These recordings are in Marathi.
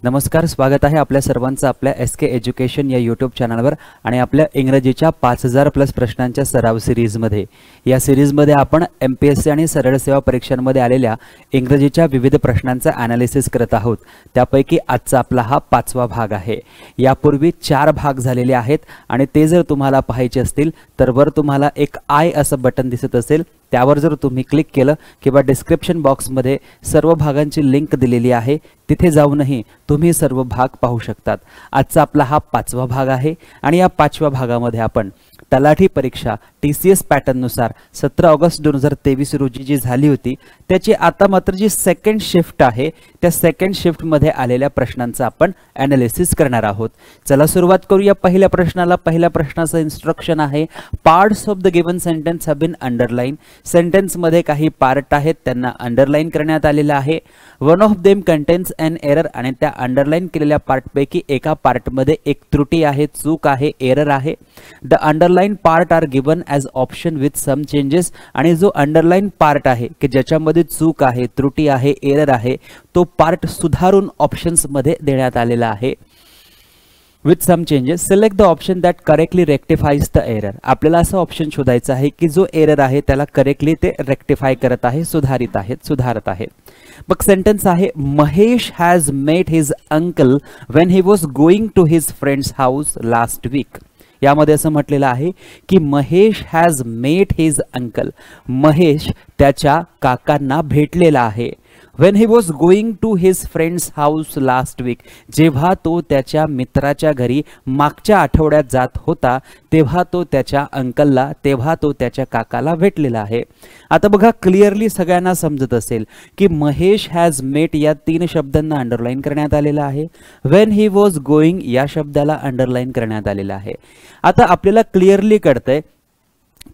नमस्कार, स्वागत आहे आपल्या सर्वांचं आपल्या एसके एज्युकेशन या यूट्यूब चॅनलवर आणि आपल्या इंग्रजीच्या 5000 प्लस प्रश्नांच्या सराव सिरीजमध्ये. या सिरीजमध्ये आपण MPSC आणि सरळ सेवा परीक्षांमध्ये आलेल्या इंग्रजीच्या विविध प्रश्नांचा ॲनालिसिस करत आहोत. त्यापैकी आजचा आपला हा 5वा भाग आहे. यापूर्वी 4 भाग झालेले आहेत आणि ते जर तुम्हाला पाहायचे असतील तर वर तुम्हाला एक आय असं बटन दिसत असेल, त्यावर जर तुम्ही क्लिक केलं किंवा डिस्क्रिप्शन बॉक्समध्ये सर्व भागांची लिंक दिलेली आहे, तिथे जाऊनही तुम्ही सर्व भाग पाहू शकतात. आजचा आपला हा 5वा भाग आहे आणि या 5व्या भागामध्ये आपण तलाठी परीक्षा TCS पॅटर्ननुसार 17 ऑगस्ट 2023 रोजी जी झाली होती त्याची आता मात्र जी सेकंड शिफ्ट आहे त्या सेकंड शिफ्टमध्ये आलेल्या प्रश्नांचं आपण ॲनालिसिस करणार आहोत. चला सुरुवात करूया पहिल्या प्रश्नाला. पहिल्या प्रश्नाचं इन्स्ट्रक्शन आहे, parts of the given sentence have been underline. सेंटेन्समध्ये काही पार्ट आहेत त्यांना अंडरलाइन करण्यात आलेलं आहे. One of them contains an error, आणि त्या अंडरलाइन केलेल्या पार्टपैकी एका पार्टमध्ये एक त्रुटी आहे, चूक आहे, एरर आहे. The underline part are given as option with some changes, आणि जो अंडरलाइन पार्ट आहे की ज्याच्यामध्ये चूक आहे, त्रुटी आहे, एरर आहे, तो पार्ट सुधारून ऑप्शन्समध्ये देण्यात आलेला आहे. With some changes select the option that correctly rectifies the error. आपल्याला असं ऑप्शन शोधायचं आहे की जो एरर आहे त्याला करेक्टली ते रेक्टिफाय करत आहे, सुधारत आहे. मग सेंटेन्स आहे, Mahesh has met his uncle when he was going to his friends house last week. यामध्ये असं म्हटलेलं आहे की Mahesh has met his uncle. Mahesh त्याच्या काकांना भेटलेला आहे. When he was going to his friends house last week, जेव्हा तो त्याच्या मित्राच्या घरी मागच्या आठवड्यात जात होता तेव्हा तो त्याच्या अंकलला, तेव्हा तो त्याच्या काकाला भेटलेला आहे. आता बघा, क्लिअरली सगळ्यांना समजत असेल की महेश हॅज मेट या 3 शब्दांना अंडरलाइन करण्यात आलेला आहे. व्हेन ही वॉज गोइंग या शब्दाला अंडरलाइन करण्यात आलेला आहे. आता आपल्याला क्लिअरली कळतंय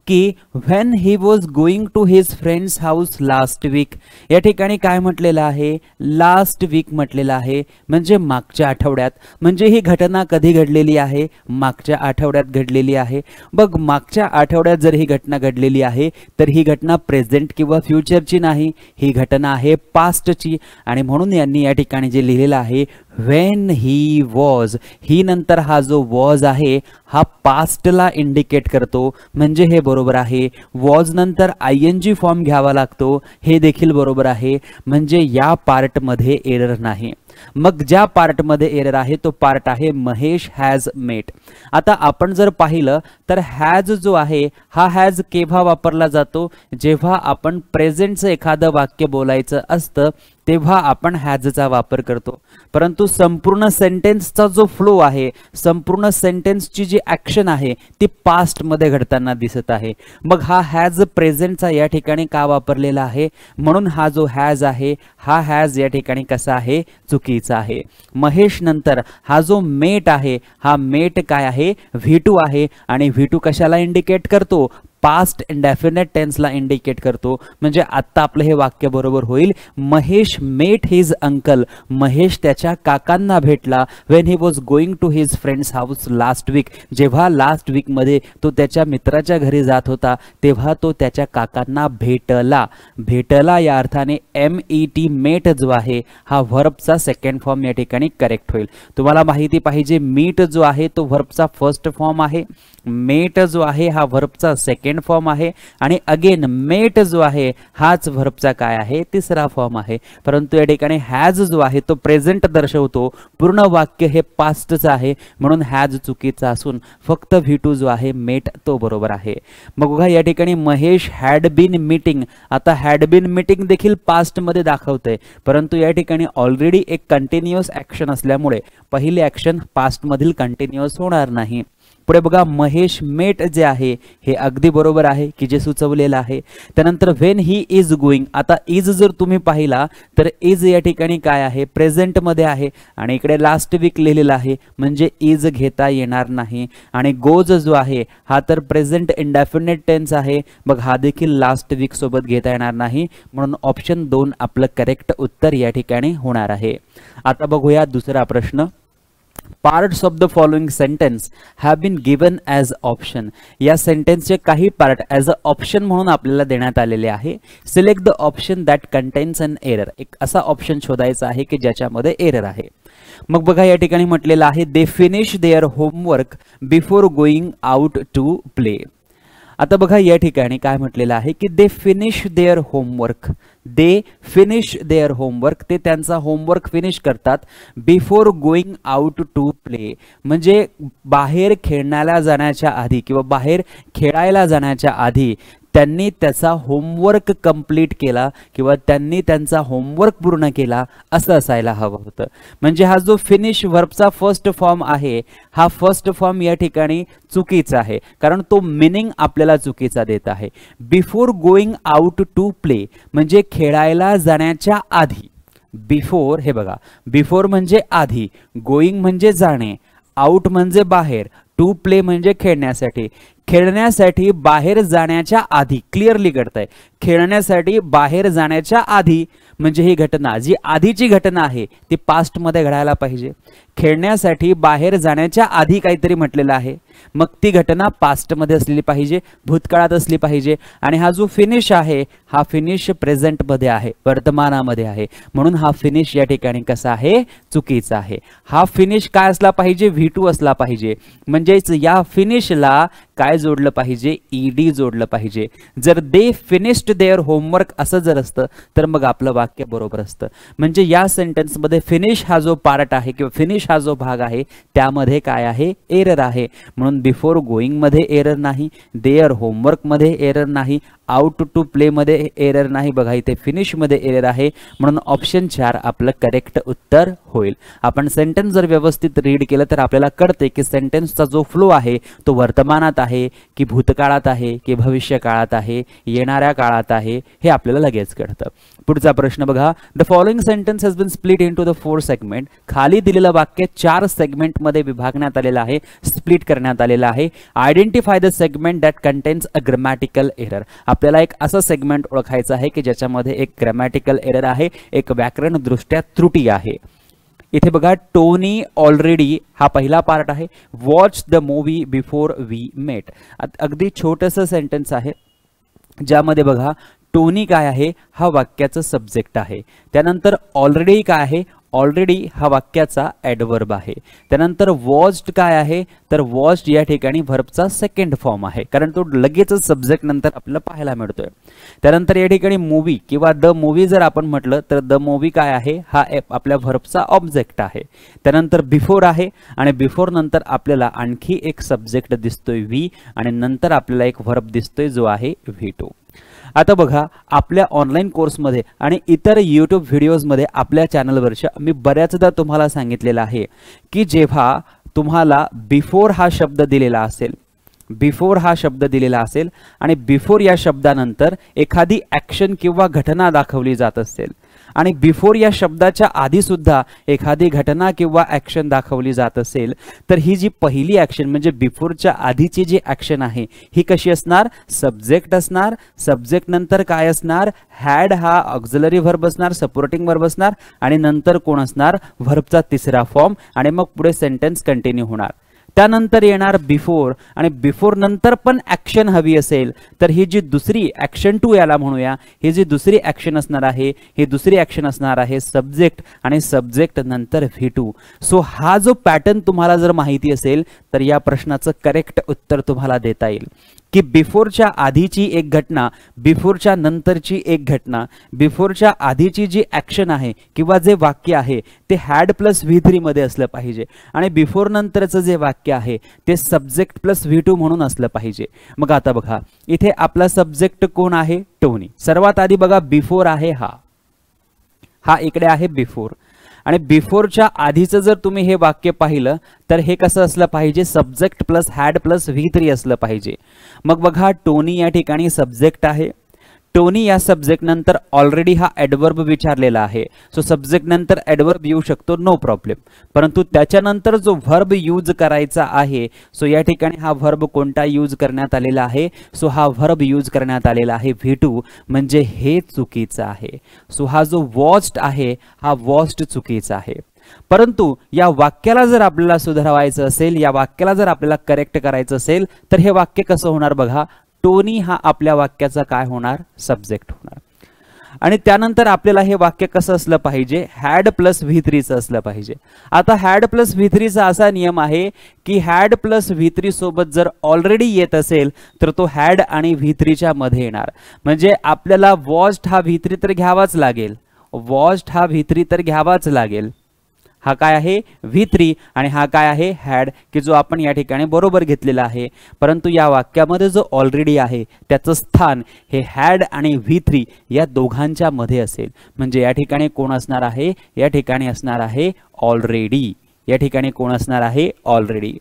की when he was going to his friends house last week, या ठिकाणी काय म्हटलेलं आहे, लास्ट वीक म्हटलेलं आहे, म्हणजे मागच्या आठवड्यात. म्हणजे ही घटना कधी घडलेली आहे, मागच्या आठवड्यात घडलेली आहे. बघ, मागच्या आठवड्यात जर ही घटना घडलेली आहे तर ही घटना प्रेझेंट किंवा फ्युचरची नाही, ही घटना आहे पास्टची. आणि म्हणून यांनी या ठिकाणी जे लिहिलेलं आहे व्हेन ही वॉज, ही नंतर हा जो वॉज आहे हा पास्टला इंडिकेट करतो, म्हणजे हे बरोबर आहे. वॉज नंतर ING फॉर्म घ्यावा लागतो, हे देखील बरोबर आहे. म्हणजे या पार्टमध्ये एरर नाही. मग ज्या पार्टमध्ये एरर आहे तो पार्ट आहे महेश हॅज मेट. आता आपण जर पाहिलं तर हॅज जो आहे हा हॅज केव्हा वापरला जातो, जेव्हा आपण प्रेझेंटचं एखादं वाक्य बोलायचं असतं तेव्हा आपण हॅजचा वापर करतो. परंतु संपूर्ण सेंटेन्सचा जो फ्लो आहे, संपूर्ण सेंटेन्सची जी ॲक्शन आहे ती पास्टमध्ये घडताना दिसत आहे. मग हा हॅज प्रेझेंटचा या ठिकाणी का वापरलेला आहे, म्हणून हा जो हॅज आहे हा हॅज या ठिकाणी कसा आहे, चुकीचा आहे. महेश नंतर हा जो मेट आहे हा मेट काय आहे, V2 आहे. आणि V2 कशाला इंडिकेट करतो, पास्ट इंडेफिनेट टेन्सला इंडिकेट करतो. म्हणजे आत्ता आपलं हे वाक्य बरोबर होईल, Mahesh met his uncle, Mahesh त्याच्या काकांना भेटला. When he was going to his friends house last week, जेव्हा लास्ट वीकमध्ये तो त्याच्या मित्राच्या घरी जात होता तेव्हा तो त्याच्या काकांना भेटला. भेटला या अर्थाने MET मेट जो आहे हा व्हर्बचा सेकंड फॉर्म या ठिकाणी करेक्ट होईल. तुम्हाला माहिती पाहिजे, मीट जो आहे तो व्हर्बचा फर्स्ट फॉर्म आहे, मेट जो आहे हा व्हर्बचा सेकंड फॉर्म आहे, आणि अगेन मेट जो आहे हाच व्हर्बचा काय आहे, तिसरा फॉर्म आहे. परंतु या ठिकाणी हॅज जो आहे तो प्रेझेंट दर्शवतो, पूर्ण वाक्य हे पास्टचं आहे, म्हणून हॅज चुकीचा असून फक्त V2 जो आहे मेट तो बरोबर आहे. मग बघा, या ठिकाणी महेश हॅड बीन मीटिंग. आता हॅड बीन मीटिंग देखील पास्टमध्ये दाखवतंय, परंतु या ठिकाणी ऑलरेडी एक कंटिन्युअस ॲक्शन असल्यामुळे पहिली ॲक्शन पास्टमधील कंटिन्युअस होणार नाही. पुढे बघा, महेश मेट जे आहे हे अगदी बरोबर आहे की जे सुचवलेलं आहे. त्यानंतर व्हेन ही इज गोइंग, आता इज जर तुम्ही पाहिला तर इज या ठिकाणी काय आहे, प्रेझेंटमध्ये आहे आणि इकडे लास्ट वीक लिहिलेलं आहे, म्हणजे इज घेता येणार नाही. आणि गोज जो आहे हा तर प्रेझेंट इंडेफिनेट टेन्स आहे, मग हा देखील लास्ट वीक सोबत घेता येणार नाही, म्हणून ऑप्शन 2 आपलं करेक्ट उत्तर या ठिकाणी होणार आहे. आता बघूया दुसरा प्रश्न. Parts of the following sentence have been given as option. या सेंटेन्सचे काही पार्ट ॲज अ ऑप्शन म्हणून आपल्याला देण्यात आलेले आहे. Select the option that contains an error. एक असा ऑप्शन शोधायचा आहे की ज्याच्यामध्ये एरर आहे. मग बघा या ठिकाणी म्हटलेलं आहे they finish their homework before going out to play. आता बघा या ठिकाणी काय म्हटलेलं आहे की they finish their homework. They finish their homework, ते त्यांचा होमवर्क फिनिश करतात before going out to play, म्हणजे बाहेर खेळण्याला जाण्याच्या आधी किंवा बाहेर खेळायला जाण्याच्या आधी त्यांनी त्याचा होमवर्क कंप्लीट केला किंवा त्यांनी त्यांचा होमवर्क पूर्ण केला असं असायला हवं होतं. म्हणजे हा जो फिनिश वर्बचा फर्स्ट फॉर्म आहे हा फर्स्ट फॉर्म या ठिकाणी चुकीचा आहे, कारण तो मीनिंग आपल्याला चुकीचा देत आहे. Before going out to play म्हणजे खेळायला जाण्याच्या आधी. बिफोर, हे बघा, बिफोर म्हणजे आधी, गोइंग म्हणजे जाणे, आउट म्हणजे बाहेर, टू प्ले म्हणजे खेळण्यासाठी. खेळण्यासाठी बाहेर जाण्याच्या आधी, क्लिअरली करताय, खेळण्यासाठी बाहेर जाण्याच्या आधी म्हणजे ही घटना जी आधीची घटना आहे ती पास्ट मध्ये घडायला पाहिजे. खेळण्यासाठी बाहेर जाण्याच्या आधी काहीतरी म्हटलेलं आहे, मग ती घटना पास्ट मध्ये असलेली पाहिजे, भूतकाळात असली पाहिजे. आणि हा जो फिनिश आहे हा फिनिश प्रेझेंट मध्ये आहे, वर्तमानामध्ये आहे, म्हणून हा फिनिश या ठिकाणी कसा आहे, चुकीचा आहे. हा फिनिश काय असला पाहिजे, V2 असला पाहिजे. म्हणजेच या फिनिशला काय जोडलं पाहिजे, ईडी जोडलं पाहिजे. जर दे फिनिश्ड देअर होमवर्क असं जर असतं तर मग आपलं वाक्य बरोबर असतं. म्हणजे या सेंटेन्स मध्ये फिनिश हा जो पार्ट आहे किंवा फिनिश हा जो भाग आहे त्यामध्ये काय आहे, एरर आहे. म्हणून बिफोर गोइंग मध्ये एरर नाही, देअर होमवर्क मध्ये एरर नाही, आउट टू प्ले मध्ये एरर नाही. बघा इथे फिनिश मध्ये एरर आहे, म्हणून ऑप्शन 4 आपलं करेक्ट उत्तर होईल. आपण सेंटेन्स जर व्यवस्थित रीड केलं तर आपल्याला कळते की सेंटेन्सचा जो फ्लो आहे तो वर्तमानात आहे की भूतकाळात आहे की भविष्य काळात आहे, येणाऱ्या काळात आहे, हे आपल्याला लगेच कळतं. पुढचा प्रश्न बघा, the following sentence has been split into the 4 segment. खाली दिलेलं वाक्य 4 सेगमेंट मध्ये विभागण्यात आलेलं आहे, स्प्लिट करण्यात आलेलं आहे. Identify the segment that contains a grammatical error. आपल्याला एक असं सेगमेंट ओळखायचं आहे की ज्याच्यामध्ये एक ग्रामॅटिकल एरर आहे, एक व्याकरण दृष्ट्या त्रुटी आहे. इथे बघा, टोनी ऑलरेडी हा पहिला पार्ट आहे, watch the movie before we met. अगदी छोटंसं सेंटेन्स आहे ज्यामध्ये बघा टोनी काय आहे, हा वाक्याचं सब्जेक्ट आहे. त्यानंतर ऑलरेडी काय आहे, ऑलरेडी हा वाक्याचा ॲडवर्ब आहे. त्यानंतर वॉच्ड काय आहे, तर वॉच्ड या ठिकाणी व्हर्बचा सेकंड फॉर्म आहे, कारण तो लगेचच सब्जेक्ट नंतर आपल्याला पाहायला मिळतोय. त्यानंतर या ठिकाणी मूवी किंवा द मूवी जर आपण म्हटलं तर द मूवी काय आहे, हा आपल्या व्हर्बचा ऑब्जेक्ट आहे. त्यानंतर बिफोर आहे आणि बिफोर नंतर आपल्याला आणखी एक सब्जेक्ट दिसतोय वी, आणि नंतर आपल्याला एक व्हर्ब दिसतोय जो आहे V2. आता बघा, आपल्या ऑनलाईन कोर्समध्ये आणि इतर यूट्यूब व्हिडिओजमध्ये आपल्या चॅनलवरच्या मी बऱ्याचदा तुम्हाला सांगितलेलं आहे की जेव्हा तुम्हाला बिफोर हा शब्द दिलेला असेल, बिफोर हा शब्द दिलेला असेल आणि बिफोर या शब्दानंतर एखादी ॲक्शन किंवा घटना दाखवली जात असेल आणि बिफोर या शब्दाच्या आधी सुद्धा एखादी घटना किंवा ॲक्शन दाखवली जात असेल, तर ही जी पहिली ॲक्शन म्हणजे बिफोरच्या आधीची जी ॲक्शन आहे ही कशी असणार, सब्जेक्ट असणार. सब्जेक्ट नंतर काय असणार, हॅड हा ऑक्झिलरी व्हर्ब असणार, सपोर्टिंग व्हर्ब असणार, आणि नंतर कोण असणार, व्हर्बचा तिसरा फॉर्म, आणि मग पुढे सेंटेन्स कंटिन्यू होणार. त्यानंतर येणार बिफोर, आणि बिफोर नंतर पण ॲक्शन हवी असेल तर ही जी दुसरी ॲक्शन 2 याला म्हणूया, ही जी दुसरी ॲक्शन असणार आहे, ही दुसरी ॲक्शन असणार आहे सब्जेक्ट, आणि सब्जेक्ट नंतर V2. सो हा जो पॅटर्न तुम्हाला जर माहिती असेल तर या प्रश्नाचं करेक्ट उत्तर तुम्हाला देता येईल की बिफोरच्या आधीची एक घटना, बिफोरच्या नंतरची एक घटना, बिफोरच्या आधीची जी ॲक्शन आहे किंवा जे वाक्य आहे ते हॅड प्लस V3 मध्ये असलं पाहिजे, आणि बिफोर नंतरचं जे वाक्य आहे ते सब्जेक्ट प्लस V2 म्हणून असलं पाहिजे. मग आता बघा, इथे आपला सब्जेक्ट कोण आहे, टोनी. सर्वात आधी बघा बिफोर आहे, हा इकडे आहे बिफोर, आणि बिफोरच्या आधीचं जर तुम्ही हे वाक्य पाहिलं तर हे कसं असलं पाहिजे, subject plus had plus V3 असलं पाहिजे. मग बघा, टोनी या ठिकाणी सब्जेक्ट आहे, टोनी या सब्जेक्ट नंतर ऑलरेडी हा ॲडवर्ब विचारलेला आहे, सो सब्जेक्ट नंतर ॲडवर्ब येऊ शकतो, नो प्रॉब्लेम. परंतु त्याच्यानंतर जो व्हर्ब यूज करायचा आहे, सो या ठिकाणी हा व्हर्ब कोणता यूज करण्यात आलेला आहे, सो हा व्हर्ब यूज करण्यात आलेला आहे V2, म्हणजे हे चुकीचं आहे. सो हा जो वॉच्ड आहे हा वॉच्ड चुकीचा आहे. परंतु या वाक्याला जर आपल्याला सुधारायचं असेल, या वाक्याला जर आपल्याला करेक्ट करायचं असेल तर हे वाक्य कसं होणार बघा, टोनी हा आपल्या वाक्याचा काय होणार, सब्जेक्ट होणार. आणि त्यानंतर आपल्याला हे वाक्य कसं असलं पाहिजे, हॅड प्लस V3चं असलं पाहिजे. आता हॅड प्लस V3चा असा नियम आहे की हॅड प्लस V3 सोबत जर ऑलरेडी येत असेल तर तो हॅड आणि V3च्या मध्ये येणार. म्हणजे आपल्याला वॉच्ड हा V3 तर घ्यावाच लागेल, वॉच्ड हा V3 तर घ्यावाच लागेल. हा काय आहे V3 आणि हा काय आहे हॅड, की जो आपण या ठिकाणी बरोबर घेतलेला आहे. परंतु या वाक्यामध्ये जो ऑलरेडी आहे त्याचं स्थान हे हॅड आणि V3 या दोघांच्या मध्ये असेल. म्हणजे या ठिकाणी कोण असणार आहे, या ठिकाणी असणार आहे ऑलरेडी. या ठिकाणी कोण असणार आहे ऑलरेडी.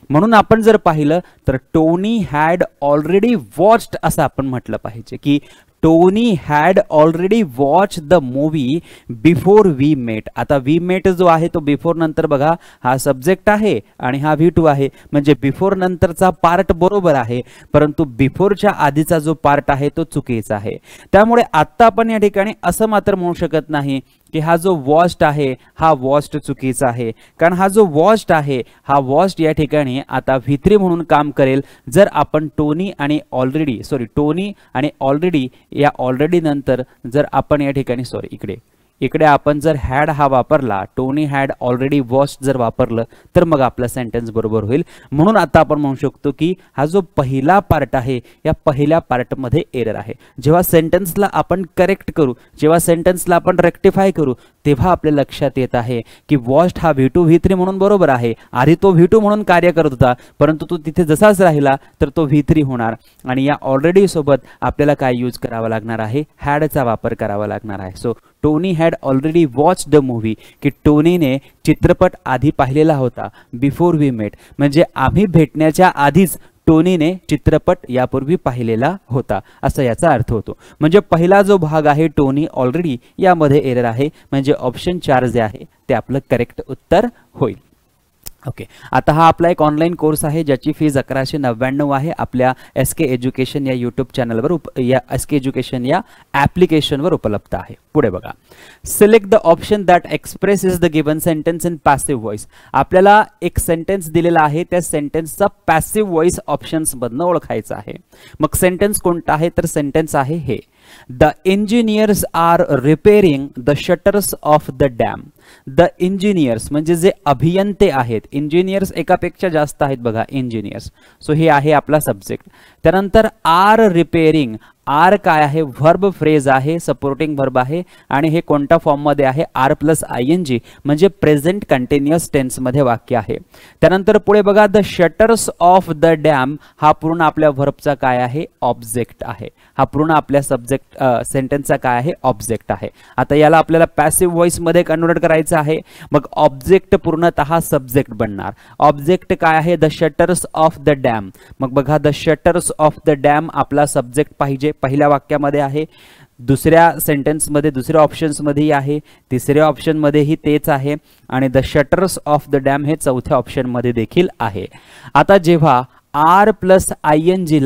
म्हणून आपण जर पाहिलं तर टोनी हॅड ऑलरेडी वॉच्ड असं आपण म्हटलं पाहिजे की Tony had already watch the movie before we met. आता वी मेट जो आहे तो बिफोर नंतर बघा हा सब्जेक्ट आहे आणि हा V2 आहे. म्हणजे बिफोर नंतरचा पार्ट बरोबर आहे, परंतु बिफोरच्या आधीचा जो पार्ट आहे तो चुकीचा आहे. त्यामुळे आता आपण या ठिकाणी असं मात्र म्हणू शकत नाही की हा जो वॉच्ड आहे हा वॉच्ड चुकीचा आहे, कारण हा जो वॉच्ड आहे हा वॉच्ड या ठिकाणी आता V3 म्हणून काम करेल जर आपण टोनी आणि ऑलरेडी या ऑलरेडी नंतर जर आपण या ठिकाणी इकडे आपण जर हॅड हा वापरला, टोनी हॅड ऑलरेडी वॉच्ड जर वापरलं तर मग आपला सेंटेन्स बरोबर होईल. म्हणून आता आपण म्हणू शकतो की हा जो पहिला पार्ट आहे या पहिल्या पार्टमध्ये एरर आहे. जेव्हा सेंटेन्सला आपण करेक्ट करू, जेव्हा सेंटेन्सला आपण रेक्टिफाय करू, तेव्हा आपल्या लक्षात येत आहे की वॉच्ड हा V2 V3 म्हणून बरोबर आहे. आधी तो V2 म्हणून कार्य करत होता, परंतु तो तिथे जसाच राहिला तर तो V3 होणार. आणि या ऑलरेडी सोबत आपल्याला काय यूज करावा लागणार आहे, हॅडचा वापर करावा लागणार आहे. So Tony had already watch the movie, की टोनीने चित्रपट आधी पाहिलेला होता बिफोर वी मेट. म्हणजे आम्ही भेटण्याच्या आधीच टोनीने चित्रपट यापूर्वी पाहिलेला होता असा याचा अर्थ होतो. म्हणजे पहिला जो भाग आहे टोनी ऑलरेडी यामध्ये एरर आहे. म्हणजे ऑप्शन 4 जे आहे ते आपलं करेक्ट उत्तर होईल. ओके, आता हा आपला एक ऑनलाईन कोर्स आहे ज्याची फीज 1199 आहे. आपल्या SK एज्युकेशन या यूट्यूब चॅनलवर या SK एज्युकेशन या ॲप्लिकेशनवर उपलब्ध आहे. पुढे बघा, select the option that expresses the given sentence in passive voice. आपल्याला एक सेंटेन्स दिलेला आहे, त्या सेंटेन्सचा पॅसिव्ह व्हॉइस ऑप्शन्स मधनं ओळखायचा आहे. मग सेंटेन्स कोणता आहे तर सेंटेन्स आहे हे, the engineers are repairing the shutters of the dam. The engineers म्हणजे जे अभियंते आहेत, इंजिनियर्स एकापेक्षा जास्त आहेत बघा इंजिनियर्स. सो हे आहे आपला सब्जेक्ट. त्यानंतर आर रिपेअरिंग, आर काय आहे, व्हर्ब फ्रेज आहे, सपोर्टिंग व्हर्ब आहे आणि हे कोणत्या फॉर्म मध्ये आहे, आर प्लस ING म्हणजे प्रेझेंट कंटिन्युअस टेन्स मध्ये वाक्य आहे. त्यानंतर पुढे बघा, the shutters of the dam हा पूर्ण आपल्या व्हर्बचा काय आहे, ऑब्जेक्ट आहे. हा पूर्ण आपल्या सब्जेक्ट सेंटेन्सचा काय आहे, ऑब्जेक्ट आहे. आता याला आपल्याला पॅसिव्ह व्हॉइस मध्ये कन्वर्ट करायचं आहे. मग ऑब्जेक्ट पूर्णतः सब्जेक्ट बनणार. ऑब्जेक्ट काय आहे, the shutters of the dam. मग बघा, the shutters of the dam आपला सब्जेक्ट पाहिजे, पहिल्या वाक्यामध्ये आहे. दुसऱ्या सेंटेन्समध्ये दुसऱ्या ऑप्शन्समध्येही आहे, तिसऱ्या ऑप्शनमध्येही तेच आहे आणि the shutters of the dam हे चौथ्या ऑप्शनमध्ये देखील आहे. आता जेव्हा आर प्लस ING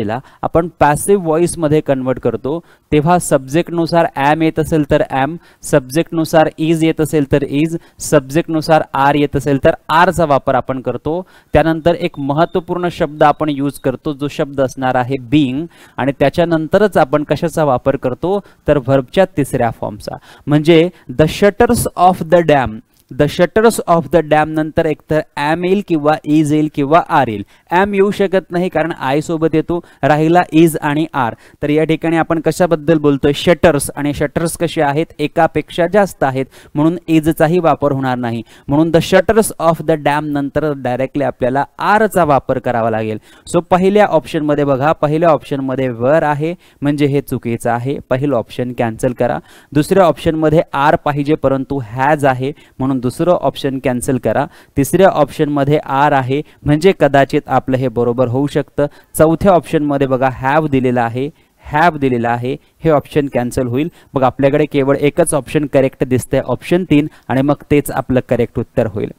ला आपण पॅसिव्ह व्हॉइस मध्ये कन्वर्ट करतो तेव्हा सब्जेक्ट नुसार ॲम येत असेल तर ॲम, सब्जेक्ट नुसार इज येत असेल तर इज, सब्जेक्ट नुसार आर येत असेल तर आरचा वापर आपण करतो. त्यानंतर एक महत्त्वपूर्ण शब्द आपण यूज करतो जो शब्द असणार आहे बीइंग आणि त्याच्यानंतरच आपण कशाचा वापर करतो तर व्हर्बच्या तिसऱ्या फॉर्मचा. म्हणजे the shutters of the dam, the shutters of the dam नंतर एकतर ॲम येईल किंवा इज येईल किंवा आर येईल. ॲम येऊ शकत नाही कारण आय सोबत येतो, राहिला इज आणि आर. तर या ठिकाणी आपण कशाबद्दल बोलतोय, शटर्स, आणि शटर्स कसे आहेत, एकापेक्षा जास्त आहेत म्हणून इजचाही वापर होणार नाही. म्हणून the shutters of the dam नंतर डायरेक्टली आपल्याला आरचा वापर करावा लागेल. सो पहिल्या ऑप्शन मध्ये बघा, पहिल्या ऑप्शन मध्ये वर आहे म्हणजे हे चुकीचं आहे, पहिलं ऑप्शन कॅन्सल करा. दुसऱ्या ऑप्शन मध्ये आर पाहिजे परंतु हॅज आहे म्हणून दुसरं ऑप्शन कॅन्सल करा. तिसऱ्या ऑप्शन मध्ये आर आहे म्हणजे कदाचित आपलं हे बरोबर होऊ शकतं. चौथ्या ऑप्शन मध्ये बघा हॅव दिलेला आहे, हे ऑप्शन कॅन्सल होईल. मग आपल्याकडे केवळ एकच ऑप्शन करेक्ट दिसतंय, ऑप्शन 3, आणि मग तेच आपलं करेक्ट उत्तर होईल.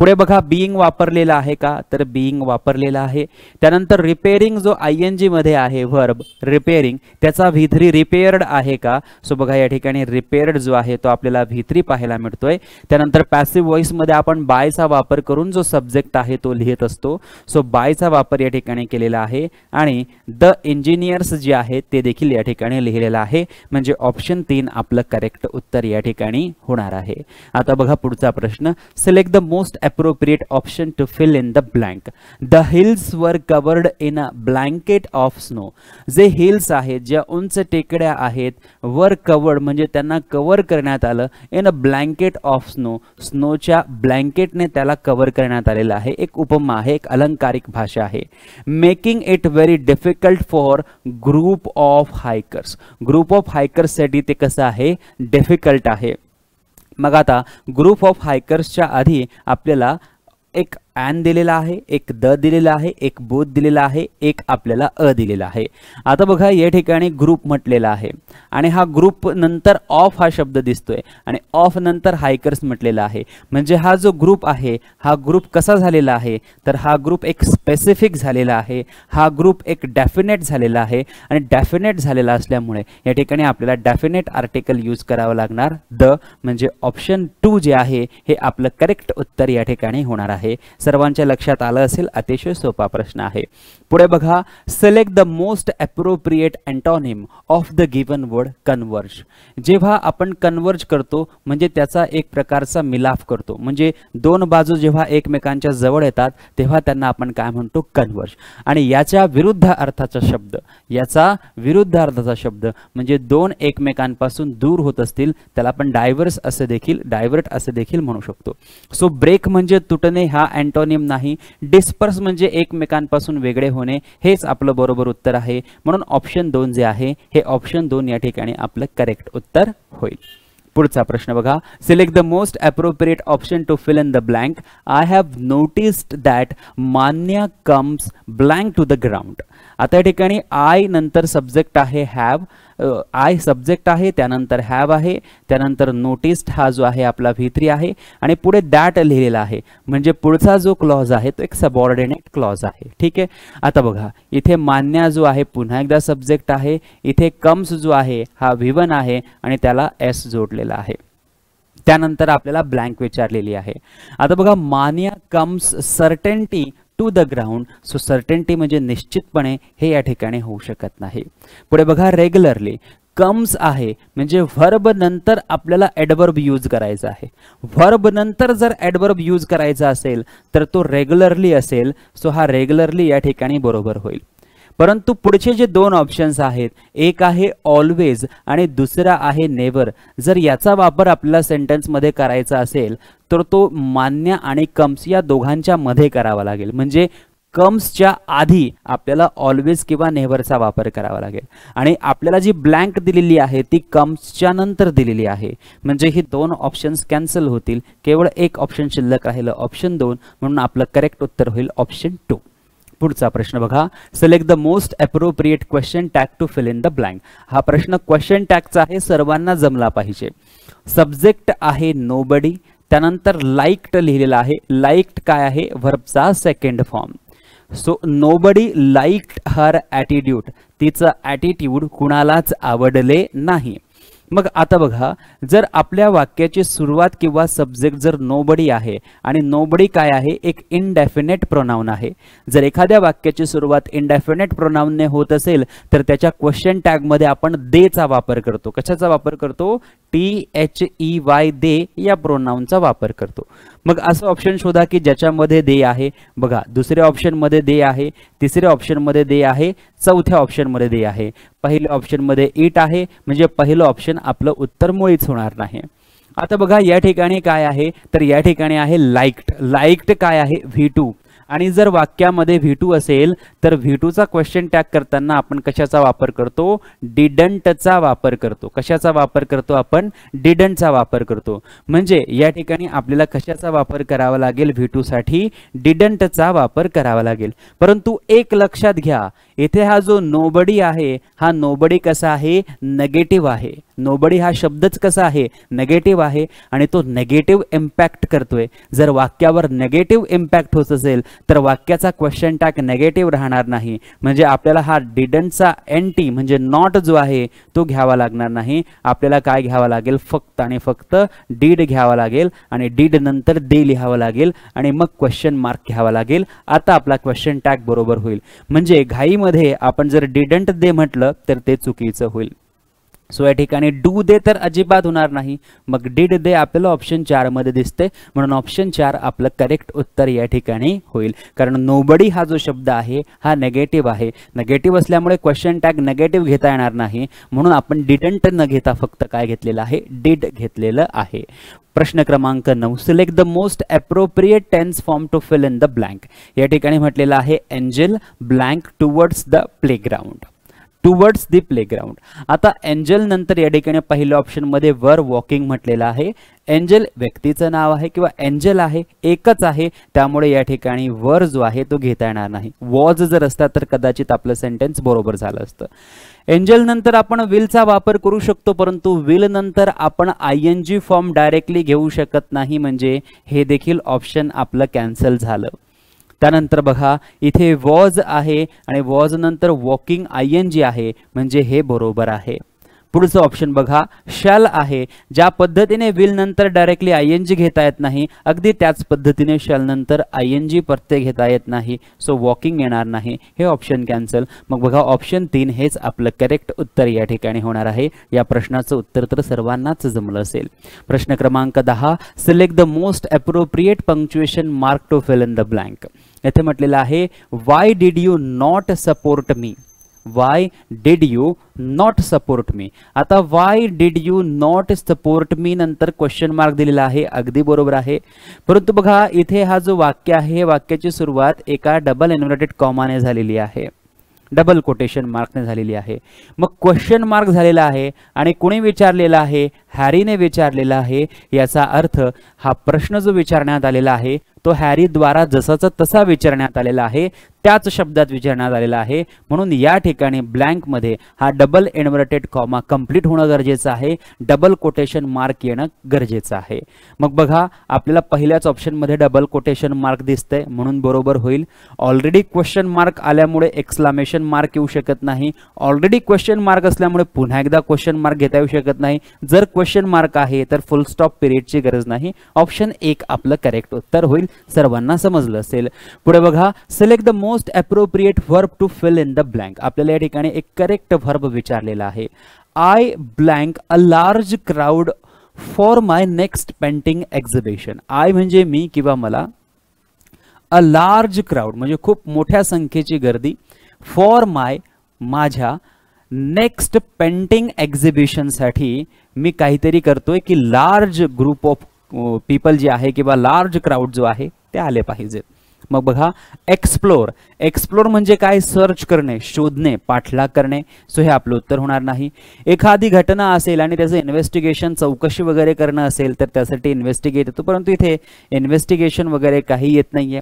पुढे बघा बीइंग वापरलेला आहे का, तर बीइंग वापरलेला आहे. त्यानंतर रिपेअरिंग जो आयएनजी मध्ये आहे व्हर्ब रिपेअरिंग, त्याचा V3 रिपेअर्ड आहे का. सो बघा या ठिकाणी रिपेअर्ड जो आहे तो आपल्याला V3 पाहायला मिळतोय. त्यानंतर पॅसिव्ह व्हॉइस मध्ये आपण बायचा वापर करून जो सब्जेक्ट आहे तो लिहित असतो. सो बायचा वापर या ठिकाणी केलेला आहे आणि द इंजिनियर्स जे आहे ते देखील या ठिकाणी लिहिलेलं आहे. म्हणजे ऑप्शन 3 आपलं करेक्ट उत्तर या ठिकाणी होणार आहे. आता बघा पुढचा प्रश्न, select the most appropriate option to fill in the blank. The hills were covered in a blanket of snow. जे हिल्स आहेत, ज्या उंच टेकड्या आहेत, वर कवर्ड म्हणजे त्यांना कव्हर करण्यात आलं in a blanket of snow, स्नोच्या ब्लँकेटने त्याला कव्हर करण्यात आलेलं आहे. एक उपमा आहे, एक अलंकारिक भाषा आहे. Making it very difficult for group of hikers, group of hikers साठी ते कसं आहे, डिफिकल्ट आहे. मग आता ग्रुप ऑफ हायकर्सच्या आधी आपल्याला एक ॲन दिलेला आहे, एक द दिलेला आहे, एक बोथ दिलेला आहे, एक आपल्याला अ दिलेला आहे. आता बघा या ठिकाणी ग्रुप म्हटलेला आहे आणि हा ग्रुप नंतर ऑफ हा शब्द दिसतोय आणि ऑफ नंतर हायकर्स म्हटलेला आहे. म्हणजे हा जो ग्रुप आहे हा ग्रुप कसा झालेला आहे, तर हा ग्रुप एक स्पेसिफिक झालेला आहे, हा ग्रुप एक डेफिनेट झालेला आहे आणि डेफिनेट झालेला असल्यामुळे या ठिकाणी आपल्याला डेफिनेट आर्टिकल यूज करावं लागणार द. म्हणजे ऑप्शन 2 जे आहे हे आपलं करेक्ट उत्तर या ठिकाणी होणार आहे. सर्वांच्या लक्षात आलं असेल, अतिशय सोपा प्रश्न आहे. पुढे बघा, select the most appropriate antonym of the given word converge. जेव्हा आपण कन्वर्ज करतो म्हणजे त्याचा एक प्रकारचा मिलाफ करतो, म्हणजे दोन बाजू जेव्हा एकमेकांच्या जवळ येतात तेव्हा त्यांना आपण काय म्हणतो, कन्वर्ज. आणि याच्या विरुद्ध अर्थाचा शब्द, याचा विरुद्ध अर्थाचा शब्द म्हणजे दोन एकमेकांपासून दूर होत असतील त्याला आपण डायव्हर्स असे देखील, डायव्हर्ट असे देखील म्हणू शकतो. सो ब्रेक म्हणजे तुटणे हा अँटोनिम नाही. डिस्पर्स म्हणजे एकमेकांपासून वेगळे होणे, हेच आपलं बरोबर उत्तर आहे. म्हणून ऑप्शन 2 जे आहे हे ऑप्शन 2 या ठिकाणी आपलं करेक्ट उत्तर होईल. पुढचा प्रश्न बघा, select the most appropriate option to fill in the blank. I have noticed that Manya comes blank to the ground. आता या ठिकाणी आय नंतर सब्जेक्ट आहे हॅव, आय सब्जेक्ट आहे, त्यानंतर हॅव आहे, त्यानंतर नोटिस्ड हा जो आहे आपला V3 आहे आणि पुढे दॅट लिहिलेला आहे. म्हणजे पुढचा जो क्लॉज आहे तो एक सबऑर्डिनेट क्लॉज आहे. ठीक आहे. आता बघा इथे मान्या जो आहे पुन्हा एकदा सब्जेक्ट आहे, इथे कम्स जो आहे हा V1 आहे आणि त्याला S जोडलेला आहे. त्यानंतर आपल्याला ब्लँक विचारलेली आहे. आता बघा, मान्या comes certainty to the ground. So certainty म्हणजे निश्चितपणे, हे या ठिकाणी होऊ शकत नाही. पुढे बघा, रेग्युलरली कम्स आहे म्हणजे व्हर्ब नंतर आपल्याला ॲडवर्ब यूज करायचा आहे. व्हर्ब नंतर जर ॲडवर्ब यूज करायचा असेल तर तो रेग्युलरली असेल. सो हा रेग्युलरली या ठिकाणी बरोबर होईल. परंतु पुढचे जे दोन ऑप्शन्स आहेत, एक आहे ऑलवेज आणि दुसरा आहे नेव्हर, जर याचा वापर आपल्याला सेंटेन्समध्ये करायचा असेल तर तो मान्य आणि कम्स या दोघांच्या मध्ये करावा लागेल. म्हणजे कम्सच्या आधी आपल्याला ऑलवेज किंवा नेव्हरचा वापर करावा लागेल आणि आपल्याला जी ब्लँक दिलेली आहे ती कम्सच्या नंतर दिलेली आहे. म्हणजे ही दोन ऑप्शन्स कॅन्सल होतील, केवळ एक ऑप्शन शिल्लक राहिलं, ऑप्शन 2. म्हणून आपलं करेक्ट उत्तर होईल ऑप्शन 2. पुढचा प्रश्न बघा, select the most appropriate question tag to fill in the blank. हा प्रश्न क्वेश्चन टॅगचा आहे, सर्वांना जमला पाहिजे. सब्जेक्ट आहे नोबडी, त्यानंतर लाइक्ड लिहिलेला आहे. लाइक्ड काय आहे, व्हर्बचा second form. So nobody liked her attitude, तिचं ॲटिट्यूड कुणालाच आवडले नाही. मग आता बघा, जर आपल्या वाक्याची सुरुवात किंवा सब्जेक्ट जर नोबडी आहे आणि नोबडी काय आहे, एक इनडेफिनेट प्रोनाउन आहे. जर एखाद्या वाक्याची सुरुवात इनडेफिनेट प्रोनाउनने होत असेल तर त्याच्या क्वेश्चन टॅग मध्ये आपण देचा वापर करतो. कशाचा वापर करतो, THEY दे या प्रोनाउनचा वापर करतो. मग असं ऑप्शन शोधा की ज्याच्यामध्ये दे आहे. बघा, दुसऱ्या ऑप्शन मध्ये दे आहे, तिसऱ्या ऑप्शन मध्ये दे आहे, चौथ्या ऑप्शन मध्ये दे आहे, पहिल्या ऑप्शन मध्ये इट आहे. म्हणजे पहिलं ऑप्शन आपलं उत्तर मुळीच होणार नाही. आता बघा या ठिकाणी काय आहे, तर या ठिकाणी आहे लाइक्ड. लाइक्ड काय आहे, V2. आणि जर वाक्यामध्ये V2 असेल तर V2चा क्वेश्चन टॅग करताना आपण कशाचा वापर करतो, डिडंटचा वापर करतो. कशाचा वापर करतो आपण, डिडंटचा वापर करतो. म्हणजे या ठिकाणी आपल्याला कशाचा वापर करावा लागेल, V2 साठी डिडंटचा वापर करावा लागेल. परंतु एक लक्षात घ्या, इथे हा जो नोबडी आहे हा नोबडी कसा आहे, नेगेटिव्ह आहे. नोबडी हा शब्दच कसा आहे, नेगेटिव्ह आहे आणि तो नेगेटिव्ह इम्पॅक्ट करतोय. जर वाक्यावर नेगेटिव्ह इम्पॅक्ट होत असेल तर वाक्याचा क्वेश्चन टॅग नेगेटिव्ह राहणार नाही. म्हणजे आपल्याला हा डिडंटचा एनटी म्हणजे नॉट जो आहे तो घ्यावा लागणार नाही. आपल्याला काय घ्यावा लागेल, फक्त आणि फक्त डीड घ्यावा लागेल आणि डीड नंतर दे लिहावं लागेल आणि मग क्वेश्चन मार्क घ्यावा लागेल. आता आपला क्वेश्चन टॅग बरोबर होईल. म्हणजे घाईमध्ये आपण जर डिडंट दे म्हटलं तर ते चुकीचं होईल. सो या ठिकाणी डू दे तर अजिबात होणार नाही. मग डिड दे आपल्याला ऑप्शन 4 मध्ये दिसते, म्हणून ऑप्शन 4 आपलं करेक्ट उत्तर या ठिकाणी होईल. कारण नोबडी हा जो शब्द आहे हा नेगेटिव्ह आहे. नेगेटिव्ह असल्यामुळे क्वेश्चन टॅग नेगेटिव्ह घेता येणार नाही, म्हणून आपण डिडंट न घेता फक्त काय घेतलेलं आहे, डिड घेतलेलं आहे. प्रश्न क्रमांक 9, select the most appropriate tense form to fill in the blank. या ठिकाणी म्हटलेलं आहे Angel blank towards the playground. Towards the playground. आता एंजल नंतर या ठिकाणी पहिल्या ऑप्शन मध्ये वर वॉकिंग म्हटलेलं आहे. एंजल व्यक्तीचं नाव आहे किंवा एंजल आहे, एकच आहे, त्यामुळे या ठिकाणी वर जो आहे तो घेता येणार नाही. वॉज जर असता तर कदाचित आपलं सेंटेन्स बरोबर झालं असतं. एंजल नंतर आपण विलचा वापर करू शकतो, परंतु विल नंतर आपण आयएनजी फॉर्म डायरेक्टली घेऊ शकत नाही, म्हणजे हे देखील ऑप्शन आपलं कॅन्सल झालं. त्यानंतर बघा इथे वॉज आहे आणि वॉज नंतर वॉकिंग आयएनजी आहे, म्हणजे हे बरोबर आहे. पुढचं ऑप्शन बघा शॅल आहे. ज्या पद्धतीने विल नंतर डायरेक्टली आयएनजी घेता येत नाही, अगदी त्याच पद्धतीने शॅल नंतर आयएनजी प्रत्यय घेता येत नाही. सो वॉकिंग येणार नाही, हे ऑप्शन कॅन्सल. मग बघा ऑप्शन 3 हेच आपलं करेक्ट उत्तर या ठिकाणी होणार आहे. या प्रश्नाचं उत्तर तर सर्वांनाच जमलं असेल. प्रश्न क्रमांक 10, select the most appropriate punctuation mark to fill in the blank. येथे म्हटलेलं आहे why did you not support me. Why did you not support me. आता why did you not support me नंतर क्वेश्चन मार्क दिलेला आहे, अगदी बरोबर आहे. परंतु बघा इथे हा जो वाक्य आहे, हे वाक्याची सुरुवात एका डबल इन्व्हर्टेड कॉमाने झालेली आहे, डबल कोटेशन मार्कने झालेली आहे. मग क्वेश्चन मार्क झालेला आहे आणि कोणी विचारलेला आहे, हॅरीने विचारलेला आहे. याचा अर्थ हा प्रश्न जो विचारण्यात आलेला आहे तो हॅरी द्वारा जसाचा तसा विचारण्यात आलेला आहे, त्याच शब्दात विचारण्यात आलेला आहे. म्हणून या ठिकाणी ब्लँक मध्ये हा डबल इन्व्हर्टेड कॉमा कंप्लीट होणं गरजेचं आहे, डबल कोटेशन मार्क येणं गरजेचं आहे. मग बघा आपल्याला पहिल्याच ऑप्शन मध्ये डबल कोटेशन मार्क दिसतंय, म्हणून बरोबर होईल. ऑलरेडी क्वेश्चन मार्क आल्यामुळे एक्सक्लामेशन मार्क येऊ शकत नाही. ऑलरेडी क्वेश्चन मार्क असल्यामुळे पुन्हा एकदा क्वेश्चन मार्क घेता येऊ शकत नाही. जर क्वेश्चन मार्क आहे तर फुल स्टॉप पिरियडची गरज नाही. ऑप्शन 1 आपलं करेक्ट उत्तर होईल. सर्वांना समजलं असेल. पुढे बघा select the most appropriate verb to fill in the blank. आपल्याला या ठिकाणी एक करेक्ट वर्ब विचारलेला आहे. I blank a large crowd for my next painting exhibition. I म्हणजे मी किंवा मला, अ लार्ज क्राउड म्हणजे खूप मोठ्या संख्येची गर्दी, फॉर माय माझ्या नेक्स्ट पेंटिंग एक्झिबिशन साठी मी काहीतरी करतोय की लार्ज ग्रुप ऑफ पीपल जे आहे किंवा लार्ज क्राउड जो आहे ते आले पाहिजेत. मग बघा एक्सप्लोर. एक्सप्लोर म्हणजे काय, सर्च करणे, शोधणे, पाठलाग करणे. सो हे आपलं उत्तर होणार नाही. एखादी घटना असेल आणि त्याचं इन्व्हेस्टिगेशन चौकशी वगैरे करणं असेल तर त्यासाठी इन्व्हेस्टिगेट येतो, परंतु इथे इन्व्हेस्टिगेशन वगैरे काही येत नाहीये.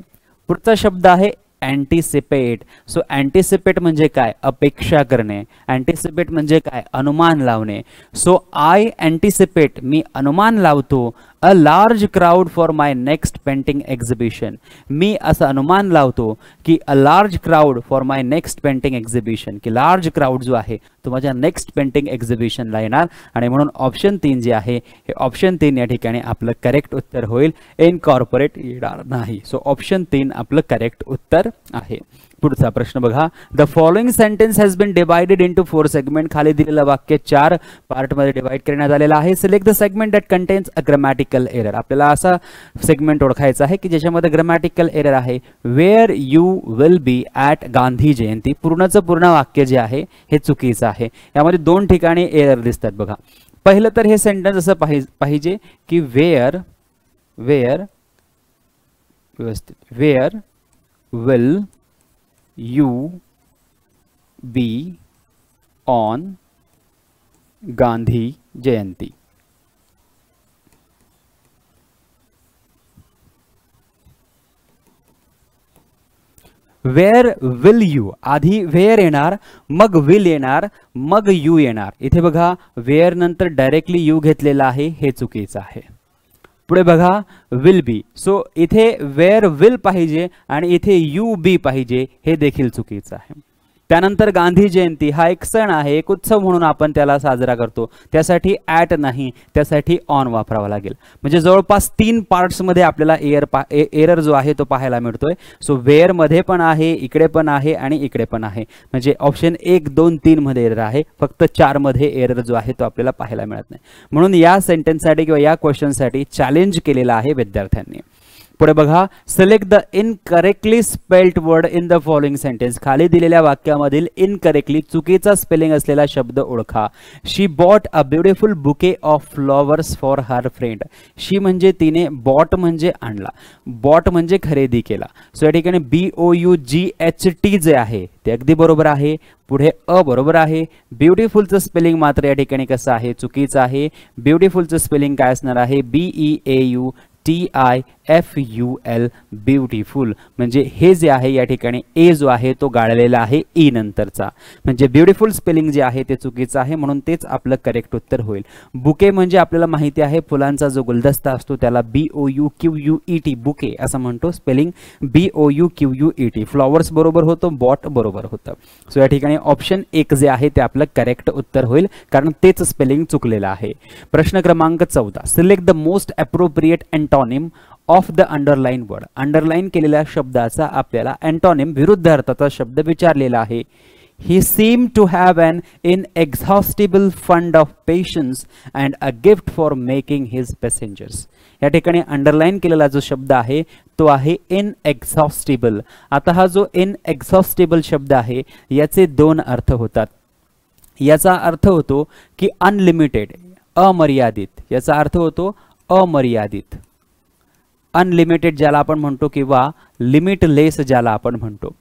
पुढचा शब्द आहे अँटिसिपेट. सो अँटिसिपेट म्हणजे काय, अपेक्षा करणे. अँटिसिपेट म्हणजे काय, अनुमान लावणे. सो आय अँटिसिपेट मी अनुमान लावतो, a large crowd for my next painting exhibition. मी असं अनुमान लावतो की a large crowd for my next painting exhibition, की लार्ज क्राउड जो आहे तो माझ्या नेक्स्ट पेंटिंग एक्झिबिशनला येणार. आणि म्हणून ऑप्शन 3 जे आहे हे ऑप्शन 3 या ठिकाणी आपलं करेक्ट उत्तर होईल. इनकॉर्पोरेट येणार नाही. सो ऑप्शन 3 आपलं करेक्ट उत्तर आहे. पुढचा प्रश्न बघा, the following sentence has been divided into 4 segment. खाली दिलेलं वाक्य 4 पार्ट मध्ये डिवाइड करण्यात आलेलं आहे. Select the segment that contains a grammatical error. आपल्याला असा सेगमेंट ओळखायचा आहे की ज्याच्यामध्ये ग्रामॅटिकल एरर आहे. Where you will be at Gandhi Jayanti. पूर्णचं पूर्ण वाक्य जे आहे हे चुकीचं आहे. यामध्ये 2 ठिकाणी एरर दिसतात बघा. पहिलं तर हे सेंटेन्स असं पाहिजे की वेअर व्यवस्थित, where will you be on Gandhi Jayanti. Where will you, आधी वेअर येणार, मग विल येणार, मग यू येणार. इथे बघा वेअर नंतर डायरेक्टली यू घेतलेला आहे, हे चुकीचं आहे. पुढे बघा विल बी, सो इथे वेअर विल पाहिजे आणि इथे यू बी पाहिजे, हे देखील चुकीचं आहे. त्यानंतर गांधी जयंती हा एक सण आहे, एक उत्सव म्हणून आपण त्याला साजरा करतो, त्यासाठी ॲट नाही, त्यासाठी ऑन वापरावा लागेल. म्हणजे जवळपास 3 पार्ट्समध्ये आपल्याला एरर जो आहे तो पाहायला मिळतोय. सो वेअर मध्ये पण आहे, इकडे पण आहे आणि इकडे पण आहे. म्हणजे ऑप्शन 1, 2, 3 मध्ये एरर आहे, फक्त 4 मध्ये एरर जो आहे तो आपल्याला पाहायला मिळत नाही. म्हणून या सेंटेन्ससाठी किंवा या क्वेश्चनसाठी चॅलेंज केलेला आहे विद्यार्थ्यांनी. पुढे बघा select the incorrectly spelled word in the following sentence. खाली दिलेल्या वाक्यामधील इनकरेक्टली चुकीचा स्पेलिंग असलेला शब्द ओळखा. She bought a beautiful bouquet of flowers for her friend. She म्हणजे तिने, बॉट म्हणजे आणला, बॉट म्हणजे खरेदी केला. सो या ठिकाणी BOUGHT जे आहे ते अगदी बरोबर आहे. पुढे अ बरोबर आहे. ब्युटिफुलचं स्पेलिंग मात्र या ठिकाणी कसं आहे, चुकीचं आहे. ब्युटिफुलचं स्पेलिंग काय असणार आहे, BEAUTIFUL, ब्युटिफुल. म्हणजे हे जे आहे या ठिकाणी ए जो आहे तो गाळलेला आहे ई नंतरचा, म्हणजे ब्युटिफुल स्पेलिंग जे आहे ते चुकीचं आहे, म्हणून तेच आपलं करेक्ट उत्तर होईल. बुके म्हणजे आपल्याला माहिती आहे फुलांचा जो गुलदस्ता असतो त्याला BOUQUET बुके असं म्हणतो, स्पेलिंग BOUQUET. फ्लॉवर्स बरोबर होतं, बॉट बरोबर होतं. सो या ठिकाणी ऑप्शन 1 जे आहे ते आपलं करेक्ट उत्तर होईल, कारण तेच स्पेलिंग चुकलेलं आहे. प्रश्न क्रमांक 14, select the most appropriate antonym of the underline word. Underline केलेल्या शब्दाचा आपल्याला अँटोनिम, विरुद्ध अर्थाचा शब्द विचारलेला आहे. He seemed to have an inexhaustible fund of patience and a gift for making his passengers. या ठिकाणी अंडरलाइन केलेला जो शब्द आहे तो आहे इनएक्झॉस्टिबल. आता हा जो इनएक्झॉस्टिबल शब्द आहे याचे 2 अर्थ होतात. याचा अर्थ होतो की अनलिमिटेड, अमर्यादित. याचा अर्थ होतो अमर्यादित, अनलिमिटेड ज्याला आपण म्हणतो, किंवा लिमिटलेस ज्याला आपण म्हणतो.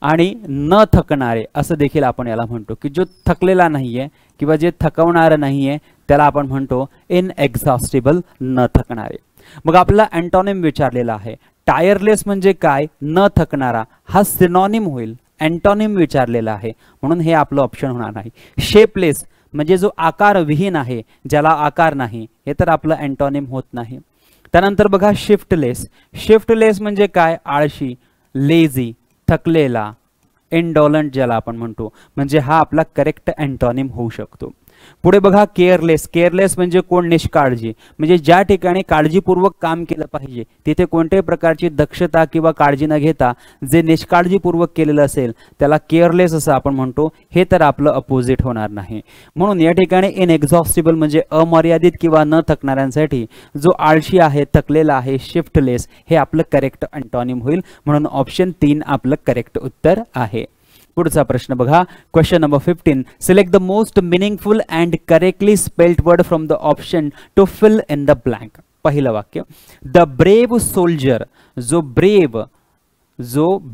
आणि न थकणारे असं देखील आपण याला म्हणतो, की जो थकलेला नाहीये किंवा जे थकवणारं नाहीये त्याला आपण म्हणतो इनएक्झॉस्टिबल, न थकणारे. मग आपला अँटोनिम विचारलेला आहे. टायरलेस म्हणजे काय, न थकणारा, हा सिनोनिम होईल. अँटोनिम विचारलेला आहे म्हणून हे आपलं ऑप्शन होणार नाही. शेपलेस म्हणजे जो आकार विहीन आहे, ज्याला आकार नाही, हे तर आपलं अँटोनिम होत नाही. त्यानंतर बघा शिफ्टलेस. शिफ्टलेस म्हणजे काय, आळशी, लेझी, थकलेला, इंडोलंट ज्याला आपण म्हणतो, म्हणजे हा आपला करेक्ट अँटोनिम होऊ शकतो. पुढे बघा केअरलेस. केअरलेस म्हणजे कोण, निष्काळजी. म्हणजे ज्या ठिकाणी काळजीपूर्वक काम केलं पाहिजे तिथे कोणत्याही प्रकारची दक्षता किंवा काळजी न घेता जे निष्काळजीपूर्वक केलेलं असेल त्याला केअरलेस असं आपण म्हणतो. हे तर आपलं अपोजिट होणार नाही. म्हणून या ठिकाणी इनएक्झॉस्टिबल म्हणजे अमर्यादित किंवा न थकणाऱ्यांसाठी जो आळशी आहे, थकलेला आहे, शिफ्टलेस, हे आपलं करेक्ट अँटोनिम होईल. म्हणून ऑप्शन 3 आपलं करेक्ट उत्तर आहे. पुढचा प्रश्न बघा, question number 15, select the most meaningful and correctly spelled word from the option to fill in the blank. पहिलं वाक्य, द ब्रेव सोल्जर. जो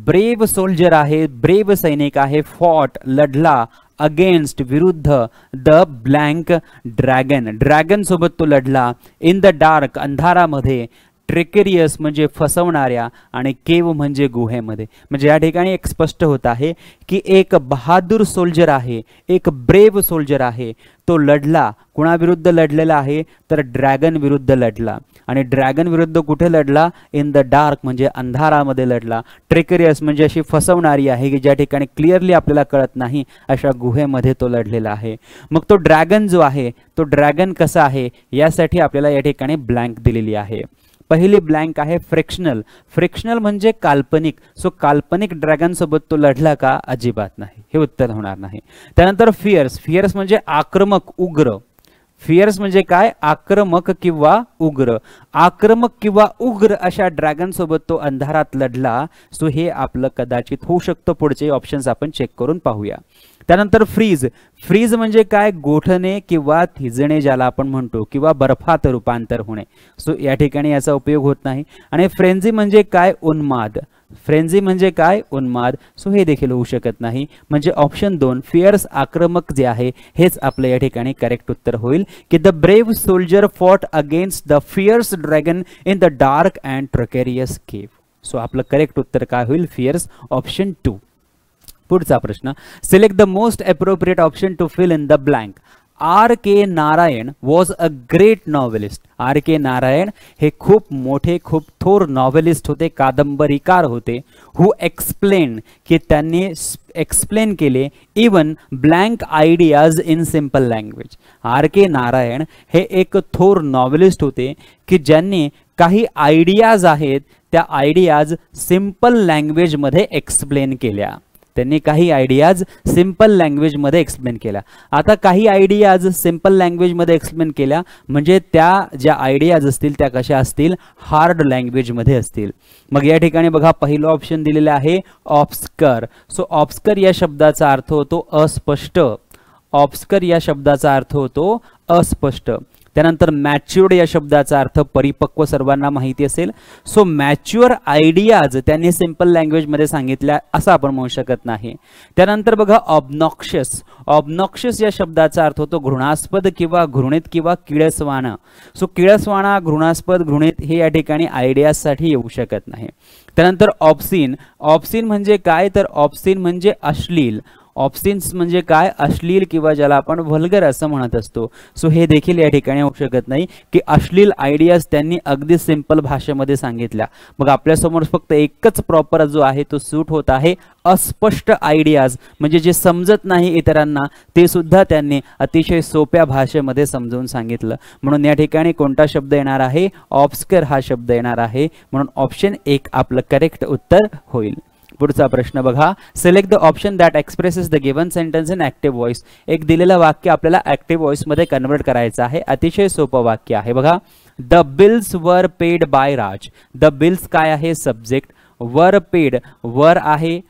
ब्रेव सोल्जर आहे, ब्रेव सैनिक आहे, फॉट लढला, अगेन्स्ट विरुद्ध, द ब्लँक ड्रॅगन, ड्रॅगन सोबत तो लढला, इन द डार्क अंधारामध्ये, ट्रेकेरियस म्हणजे फसवणाऱ्या, आणि केव म्हणजे गुहेमध्ये. म्हणजे या ठिकाणी एक स्पष्ट होत आहे की एक बहादूर सोल्जर आहे, एक ब्रेव सोल्जर आहे, तो लढला. कुणाविरुद्ध लढलेला आहे तर ड्रॅगन विरुद्ध लढला. आणि ड्रॅगन विरुद्ध कुठे लढला, इन द डार्क म्हणजे अंधारामध्ये लढला. ट्रेकेरियस म्हणजे अशी फसवणारी आहे की ज्या ठिकाणी क्लिअरली आपल्याला कळत नाही अशा गुहेमध्ये तो लढलेला आहे. मग तो ड्रॅगन जो आहे तो ड्रॅगन कसा आहे यासाठी आपल्याला या ठिकाणी ब्लँक दिलेली आहे. पहिली ब्लँक आहे फ्रिक्शनल. फ्रिक्शनल म्हणजे काल्पनिक. सो काल्पनिक ड्रॅगन सोबत तो लढला का, अजिबात नाही, हे उत्तर होणार नाही. त्यानंतर फियर्स. फियर्स म्हणजे आक्रमक, उग्र. फियर्स म्हणजे काय, आक्रमक किंवा उग्र. आक्रमक किंवा उग्र अशा ड्रॅगन सोबत तो अंधारात लढला. सो हे आपलं कदाचित होऊ शकतं. पुढचे ऑप्शन्स आपण चेक करून पाहूया. त्यानंतर फ्रीज. फ्रीज म्हणजे काय, गोठणे किंवा थिजणे ज्याला आपण म्हणतो, किंवा बर्फात रूपांतर होणे. सो या ठिकाणी याचा उपयोग होत नाही. आणि फ्रेंझी म्हणजे काय, उन्माद. फ्रेंझी म्हणजे काय, उन्माद. सो हे देखील होऊ शकत नाही. म्हणजे ऑप्शन 2 फियर्स, आक्रमक जे आहे हेच आपलं या ठिकाणी करेक्ट उत्तर होईल, की the brave soldier fought against the fierce dragon in the dark and treacherous cave. So आपलं करेक्ट उत्तर काय होईल? Fierce, option 2. पुढचा प्रश्न, select the most appropriate option to fill in the blank. R.K. Narayan was a great novelist. R.K. Narayan हे खूप मोठे, खूप थोर नॉवेलिस्ट होते, कादंबरीकार होते. हु एक्सप्लेन, की त्यांनी एक्सप्लेन केले even blank ideas in simple language. R.K. Narayan हे एक थोर नॉवेलिस्ट होते की ज्यांनी काही आयडियाज आहेत त्या आयडियाज सिंपल लँग्वेजमध्ये एक्सप्लेन केल्या. त्यांनी काही आयडियाज सिंपल लँग्वेजमध्ये एक्सप्लेन केल्या. आता काही आयडियाज सिंपल लँग्वेजमध्ये एक्सप्लेन केल्या म्हणजे त्या ज्या आयडियाज असतील त्या कशा असतील? हार्ड लँग्वेजमध्ये असतील. मग या ठिकाणी बघा पहिलं ऑप्शन दिलेलं आहे ऑब्स्कर. सो ऑब्स्कर या शब्दाचा अर्थ होतो अस्पष्ट. ऑब्स्कर या शब्दाचा अर्थ होतो अस्पष्ट. त्यानंतर मॅच्युअर्ड या शब्दाचा अर्थ परिपक्व, सर्वांना माहिती असेल. सो मॅच्युअर आयडियाज त्यांनी सिंपल लँग्वेजमध्ये सांगितल्या असं आपण म्हणू शकत नाही. त्यानंतर बघा ऑब्नॉक्शियस. ऑब्नॉक्शियस या शब्दाचा अर्थ होतो घृणास्पद किंवा घृणित किंवा किळसवाणा. सो किळसवाणा, घृणास्पद, घृणित हे या ठिकाणी आयडियाजसाठी येऊ शकत नाही. त्यानंतर ऑब्सिन. ऑब्सिन म्हणजे काय? तर ऑब्सिन म्हणजे अश्लील. ऑब्सिन्स म्हणजे काय? अश्लील किंवा ज्याला आपण व्हल्गर असं म्हणत असतो. सो हे देखील या ठिकाणी होऊ शकत नाही की अश्लील आयडियाज त्यांनी अगदी सिंपल भाषेमध्ये सांगितल्या. मग आपल्यासमोर फक्त एकच प्रॉपर जो आहे तो सूट होत आहे अस्पष्ट आयडियाज, म्हणजे जे समजत नाही इतरांना ते सुद्धा त्यांनी अतिशय सोप्या भाषेमध्ये समजावून सांगितलं. म्हणून या ठिकाणी कोणता शब्द येणार आहे? ऑब्स्कर हा शब्द येणार आहे. म्हणून ऑप्शन 1 आपलं करेक्ट उत्तर होईल. पुढचा प्रश्न बघा, select the option that expresses the given sentence in active voice. एक दिलेलं वाक्य आपल्याला ऍक्टिव्ह व्हॉइस मध्ये कन्वर्ट करायचं आहे. अतिशय सोपं वाक्य आहे बघा. द बिल्स वर paid by Raj. The bills काय आहे? सब्जेक्ट. वर पेड, वर आहे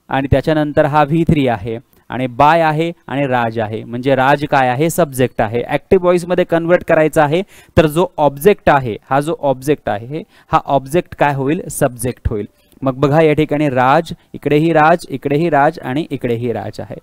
आणि त्याच्यानंतर हा V3 आहे आणि बाय आहे आणि राज आहे, म्हणजे राज काय आहे? सब्जेक्ट आहे. ऍक्टिव्ह व्हॉइस मध्ये कन्वर्ट करायचा आहे तर जो ऑब्जेक्ट आहे, हा जो ऑब्जेक्ट आहे हा ऑब्जेक्ट काय होईल? सब्जेक्ट होईल. मग बघा या ठिकाणी राज, इकडेही राज, इकडेही राज आणि इकडेही राज आहे.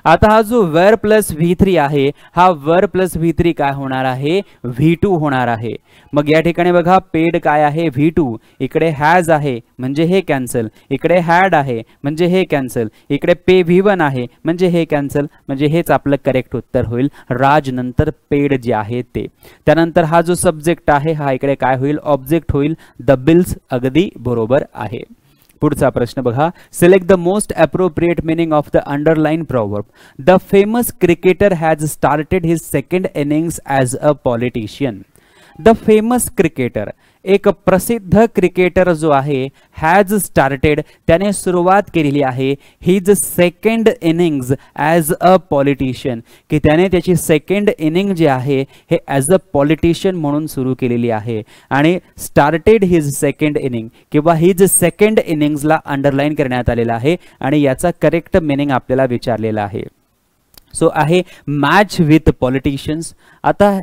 आता हा जो वर प्लस V3 आहे हा वर प्लस V3 काय होणार आहे? V2 होणार आहे. मग या ठिकाणी बघा पेड काय आहे? V2. इकडे हॅज आहे म्हणजे हे कॅन्सल, इकडे हॅड आहे म्हणजे हे कॅन्सल, इकडे पे V1 आहे म्हणजे हे कॅन्सल, म्हणजे हेच आपलं करेक्ट उत्तर होईल. राज नंतर पेड जे आहे ते. त्यानंतर हा जो सब्जेक्ट आहे हा इकडे काय होईल? ऑब्जेक्ट होईल. द बिल्स अगदी बरोबर आहे. पुढचा प्रश्न बघा, select the most appropriate meaning of the underline proverb. The famous cricketer has started his second innings as a politician. The famous cricketer, एक प्रसिद्ध क्रिकेटर जो आहे, हॅज स्टार्टेड त्याने सुरुवात केलेली आहे, his second innings as a politician, की त्याने त्याची सेकंड इनिंग जे आहे हे ॲज अ पॉलिटिशियन म्हणून सुरू केलेली आहे. आणि स्टार्टेड हिज सेकंड इनिंग किंवा हिज सेकंड इनिंग्सला अंडरलाईन करण्यात आलेला आहे आणि याचा करेक्ट मिनिंग आपल्याला विचारलेला आहे. सो आहे मॅच विथ पॉलिटिशियन्स. आता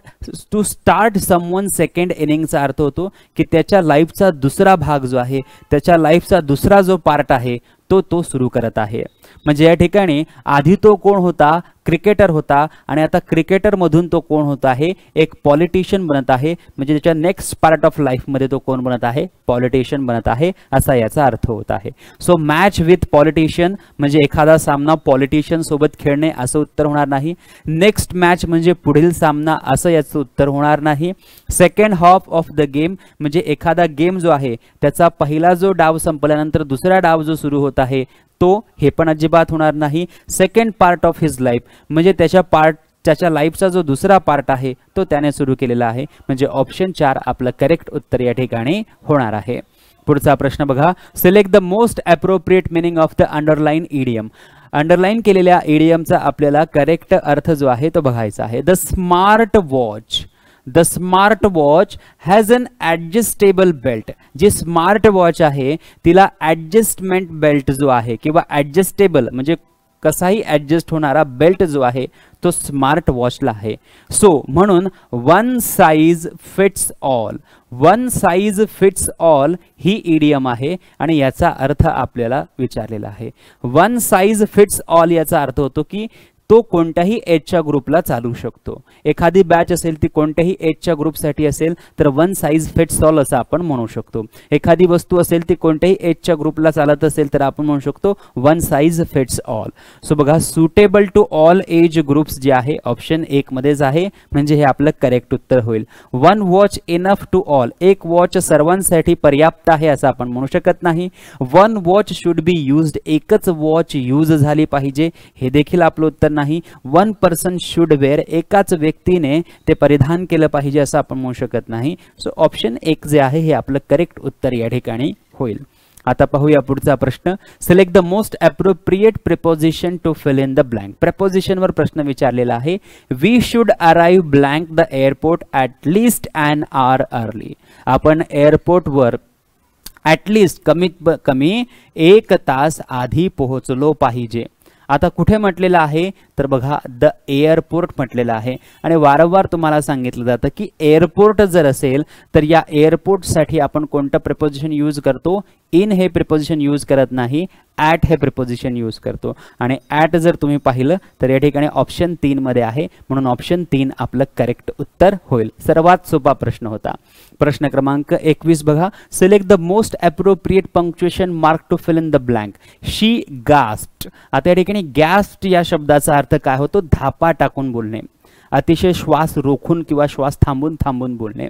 टू स्टार्ट समवन सेकंड इनिंगचा अर्थ होतो की त्याच्या लाईफचा दुसरा भाग जो आहे, त्याच्या लाईफचा दुसरा जो पार्ट आहे तो सुरू करत आहे. म्हणजे या ठिकाणी आधी तो कोण होता? क्रिकेटर होता आणि आता क्रिकेटर मधून तो कोण होत आहे? एक पॉलिटिशियन बनत आहे. म्हणजे त्याच्या नेक्स्ट पार्ट ऑफ लाईफ मध्ये तो कोण बनत आहे? पॉलिटिशियन बनत आहे, असा याचा अर्थ होत आहे. सो मॅच विथ पॉलिटिशियन म्हणजे एखादा सामना पॉलिटिशियन सोबत खेळणे असं उत्तर होणार नाही. नेक्स्ट मॅच म्हणजे पुढील सामना असं याचं उत्तर होणार नाही. Second half of the game म्हणजे एखादा गेम जो आहे त्याचा पहिला जो डाव संपल्यानंतर दुसरा डाव जो सुरू होत आहे तो, हे पण अजिबात होणार नाही. Second part of his life म्हणजे त्याच्या लाईफचा जो दुसरा पार्ट आहे तो त्याने सुरू केलेला आहे. म्हणजे ऑप्शन 4 आपलं करेक्ट उत्तर या ठिकाणी होणार आहे. पुढचा प्रश्न बघा, select the most appropriate meaning of the underline idiom. Underline केलेल्या इडियमचा आपल्याला करेक्ट अर्थ जो आहे तो बघायचा आहे. The smart watch. The smart watch has an adjustable belt. जी स्मार्ट वॉच आहे तिला ॲडजस्टमेंट बेल्ट जो आहे किंवा ॲडजस्टेबल म्हणजे कसाही ॲडजस्ट होणारा बेल्ट जो आहे तो स्मार्ट वॉचला आहे. सो म्हणून one size fits all. One size fits all he idiom आहे आणि याचा अर्थ आपल्याला विचारलेला आहे. वन साइज फिट्स ऑल याचा अर्थ होतो की तो कोणत्याही एजच्या ग्रुपला चालू शकतो. एखादी बॅच असेल ती कोणत्याही एजच्या ग्रुपसाठी असेल तर वन साइज फिट्स ऑल असं आपण म्हणू शकतो. एखादी वस्तू असेल ती कोणत्याही एजच्या ग्रुपला चालत असेल तर आपण म्हणू शकतो one size fits all. So बघा suitable to all age groups जे आहे ऑप्शन 1 मध्येच आहे, म्हणजे हे आपलं करेक्ट उत्तर होईल. One watch enough to all, एक वॉच सर्वांसाठी पर्याप्त आहे असं आपण म्हणू शकत नाही. One watch should be used, एकच वॉच यूज झाली पाहिजे हे देखील आपलं उत्तर नाही. वन पर्सन शुड वेअर, एकाच व्यक्तीने ते परिधान केलं पाहिजे असं आपण म्हणू शकत नाही. सो ऑप्शन 1 जे आहे हे आपलं करेक्ट उत्तर या ठिकाणी होईल. आता पाहूया पुढचा प्रश्न. Select the most appropriate preposition to fill in the blank. Preposition वर प्रश्न विचारलेला आहे. We should arrive blank the airport at least an hour. आपण एअरपोर्टवर ॲटलिस्ट कमीत कमी 1 तास आधी पोहोचलो पाहिजे. आता कुठे म्हटलेलं आहे तर बघा द एअरपोर्ट म्हटलेलं आहे आणि वारंवार तुम्हाला सांगितलं जातं की एअरपोर्ट जर असेल तर या एअरपोर्टसाठी आपण कोणतं प्रिपोजिशन यूज करतो. इन हे प्रिपोजिशन यूज करत नाही, ॲट हे प्रिपोजिशन यूज करतो. आणि ॲट जर तुम्ही पाहिलं तर या ठिकाणी ऑप्शन 3 मध्ये आहे, म्हणून ऑप्शन 3 आपलं करेक्ट उत्तर होईल. सर्वात सोपा प्रश्न होता. प्रश्न क्रमांक 21 बघा. Select the most appropriate punctuation mark to fill in the blank. She gasped. आता या ठिकाणी गॅस्प्ड या शब्दाचा अर्थ काय होतो? धापा टाकून बोलणे, अतिशय श्वास रोखून किंवा श्वास थांबून थांबून बोलणे.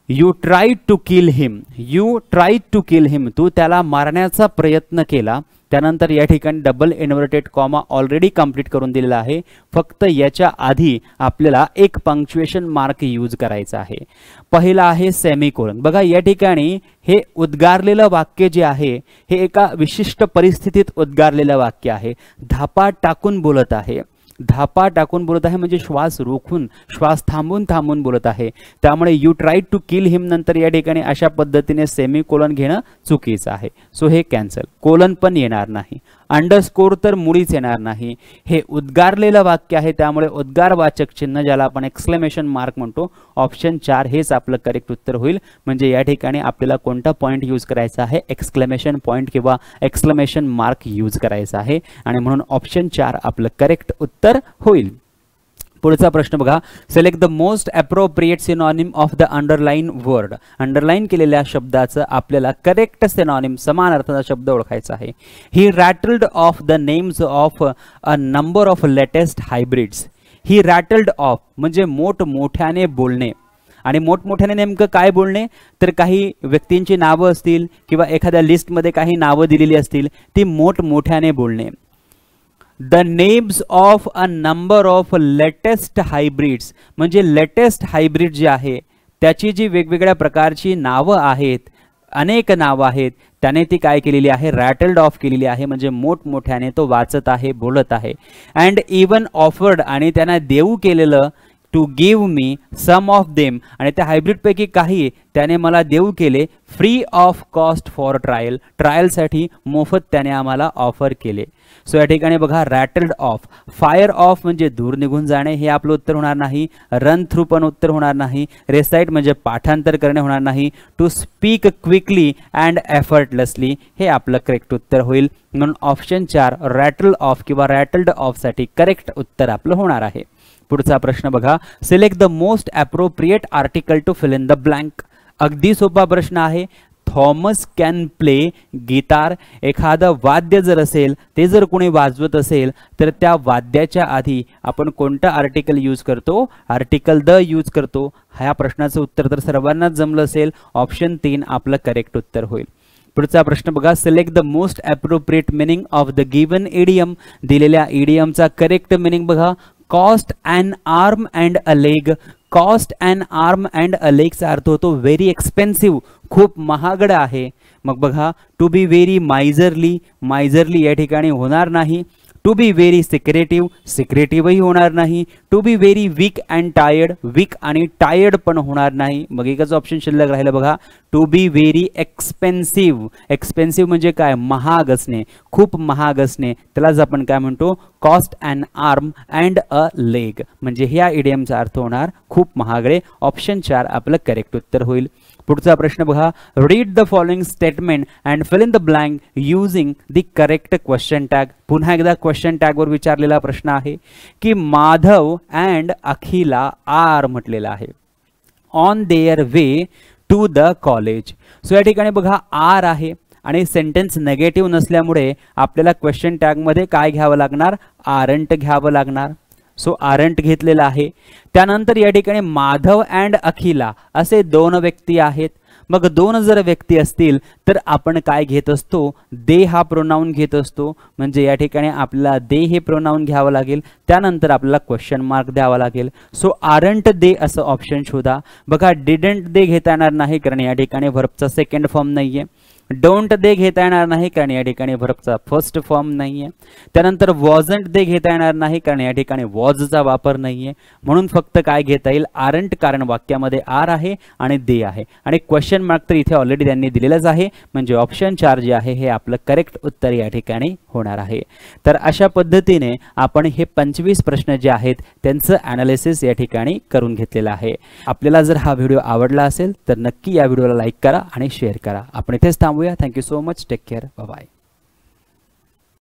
You tried to kill him, you tried to kill him, तू त्याला मारण्याचा प्रयत्न केला. त्यानंतर या ठिकाणी double inverted comma already complete करून दिलेला आहे. फक्त याच्या आधी आपल्याला एक पंक्च्युएशन मार्क यूज करायचा आहे. पहिला आहे सेमीकोलन. बघा या ठिकाणी हे उद्गारलेलं वाक्य जे आहे हे एका विशिष्ट परिस्थितीत उद्गारलेलं वाक्य आहे. धापा टाकून बोलत आहे, धापा टाकून बोलत आहे म्हणजे श्वास रोखून, श्वास थांबून थांबून बोलत आहे. त्यामुळे you tried to kill him नंतर या ठिकाणी अशा पद्धतीने सेमी कोलन घेणं चुकीचं आहे. सो हे कॅन्सल. कोलन पण येणार नाही, अंडरस्कोर तर मुळीच येणार नाही. हे उद्गारलेलं वाक्य आहे त्यामुळे उद्गारवाचक चिन्ह ज्याला आपण एक्सक्लेमेशन मार्क म्हणतो, ऑप्शन 4 हेच आपलं करेक्ट उत्तर होईल. म्हणजे या ठिकाणी आपल्याला कोणता पॉईंट यूज करायचा आहे? एक्सक्लेमेशन पॉईंट किंवा एक्सक्लेमेशन मार्क यूज करायचा आहे आणि म्हणून ऑप्शन 4 आपलं करेक्ट उत्तर होईल. पुढचा प्रश्न बघा. Select the most appropriate synonym of the underline word. Underline केलेल्या शब्दाचं आपल्याला करेक्ट सिनॉनिम समान अर्थाचा शब्द ओळखायचा आहे. He rattled off the names of a number of latest hybrids. He rattled off म्हणजे मोठमोठ्याने बोलणे. आणि मोठमोठ्याने नेमकं काय बोलणे तर काही व्यक्तींची नावं असतील किंवा एखाद्या लिस्टमध्ये काही नावं दिलेली असतील ती मोठमोठ्याने बोलणे. The names of a number of latest hybrids म्हणजे लेटेस्ट हायब्रिड जे आहे त्याची जी वेगवेगळ्या प्रकारची नावं आहेत, अनेक नावं आहेत, त्याने ती काय केलेली आहे? रॅटल्ड ऑफ केलेली आहे. म्हणजे मोठमोठ्याने तो वाचत आहे, बोलत आहे. अँड इवन ऑफर्ड आणि त्यांना देऊ केलेलं to give me some of them आणि त्या हायब्रिडपैकी काही त्याने मला देऊ केले free of cost for trial. ट्रायलसाठी मोफत त्याने आम्हाला ऑफर केले. सो या ठिकाणी बघा रॅटल्ड ऑफ. फायर ऑफ म्हणजे दूर निघून जाणे, हे आपलं उत्तर होणार नाही. रन थ्रू पण उत्तर होणार नाही. रेसाइट म्हणजे पाठांतर करणे होणार नाही. To speak quickly and effortlessly हे आपलं करेक्ट उत्तर होईल. म्हणून ऑप्शन 4 रॅटल ऑफ किंवा रॅटल्ड ऑफ साठी करेक्ट उत्तर आपलं होणार आहे. पुढचा प्रश्न बघा. Select the most appropriate article to fill in the blank. अगदी सोपा प्रश्न आहे. Thomas can play guitar. एखादं वाद्य जर असेल ते जर कोणी वाजवत असेल तर त्या वाद्याच्या आधी आपण कोणतं आर्टिकल यूज करतो? आर्टिकल द यूज करतो. ह्या प्रश्नाचं उत्तर तर सर्वांनाच जमलं असेल. ऑप्शन 3 आपलं करेक्ट उत्तर होईल. पुढचा प्रश्न बघा. Select the most appropriate meaning of the given idiom. दिलेल्या इडियमचा करेक्ट मिनिंग बघा. Cost an arm and a leg. Cost an arm and a लेगचा अर्थ होतो व्हेरी एक्सपेन्सिव्ह, खूप महागडं आहे. मग बघा टू बी व्हेरी मायझरली. मायझरली या ठिकाणी होणार नाही. To be very secretive. सिक्रेटिव्हही होणार नाही. To be very weak and tired. Weak आणि टायर्ड पण होणार नाही. मग एकच ऑप्शन शिल्लक राहिलं बघा. To be very expensive. Expensive म्हणजे काय? महाग असणे, खूप महाग असणे. त्यालाच आपण काय म्हणतो? Cost an arm and a leg, म्हणजे ह्या इडियमचा अर्थ होणार खूप महागडे. ऑप्शन 4 आपलं करेक्ट उत्तर होईल. पुढचा प्रश्न बघा. Read the following statement and fill in the blank using the correct question tag. पुन्हा एकदा क्वेश्चन टॅगवर विचारलेला प्रश्न आहे की माधव अँड अखिला आर म्हटलेला आहे on their way to the college. So या ठिकाणी बघा आर आहे आणि सेंटेन्स नेगेटिव्ह नसल्यामुळे आपल्याला क्वेश्चन टॅगमध्ये काय घ्यावं लागणार, आरंट घ्यावं लागणार. सो आरंट घेतलेला आहे. त्यानंतर या ठिकाणी माधव अँड अखिला असे 2 व्यक्ती आहेत. मग 2 जर व्यक्ती असतील तर आपण काय घेत असतो, दे हा प्रोनाउन घेत असतो. म्हणजे या ठिकाणी आपल्याला दे हे प्रोनाउन घ्यावं लागेल. त्यानंतर आपल्याला क्वेश्चन मार्क द्यावा लागेल. सो आरंट दे असं ऑप्शन शोधा. बघा डिडंट दे घेता येणार नाही कारण या ठिकाणी व्हर्बचा सेकंड फॉर्म नाहीये. डोंट दे घेता येणार नाही कारण या ठिकाणी व्हर्बचा फर्स्ट फॉर्म नाहीये. त्यानंतर वॉजंट दे घेता येणार नाही कारण या ठिकाणी वॉजचा वापर नाहीये. म्हणून फक्त काय घेता येईल, आरंट, कारण वाक्यामध्ये आर आहे आणि दे आहे आणि क्वेश्चन मार्क तर इथे ऑलरेडी त्यांनी दिलेलंच आहे. म्हणजे ऑप्शन 4 जे आहे हे आपलं करेक्ट उत्तर या ठिकाणी होणार आहे. तर अशा पद्धतीने आपण हे 25 प्रश्न जे आहेत त्यांचं ॲनालिसिस या ठिकाणी करून घेतलेलं आहे. आपल्याला जर हा व्हिडिओ आवडला असेल तर नक्की या व्हिडिओला लाईक करा आणि शेअर करा. आपण इथेच थांबूया. Thank you so much. Take care. Bye bye.